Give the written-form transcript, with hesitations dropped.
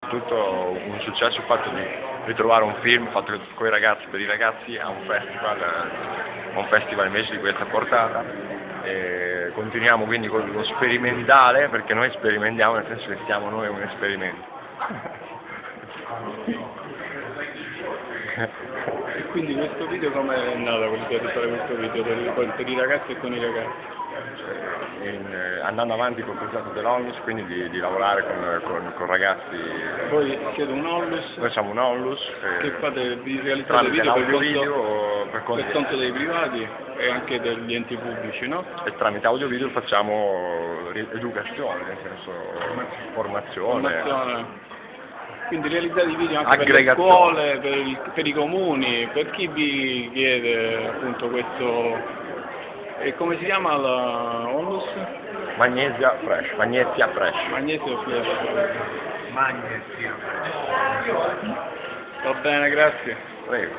Tutto un successo il fatto di ritrovare un film fatto con i ragazzi, per i ragazzi, a un festival invece di questa portata. E continuiamo quindi con lo sperimentale, perché noi sperimentiamo nel senso che siamo noi un esperimento. E quindi questo video come è nata l'idea di fare questo video per i ragazzi e con i ragazzi? Andando avanti col progetto dell'Onlus, quindi di lavorare con ragazzi. Voi siete un Onlus? Noi siamo un Onlus. Che fate di realizzare video per conto dei privati e anche degli enti pubblici, no? E tramite audio-video facciamo educazione, nel senso formazione. Quindi realizzate i video anche per le scuole, per i comuni, per chi vi chiede appunto questo. E come si chiama la Onlus? Magnesia Fresh. Magnesia Fresh. Va bene, grazie. Prego.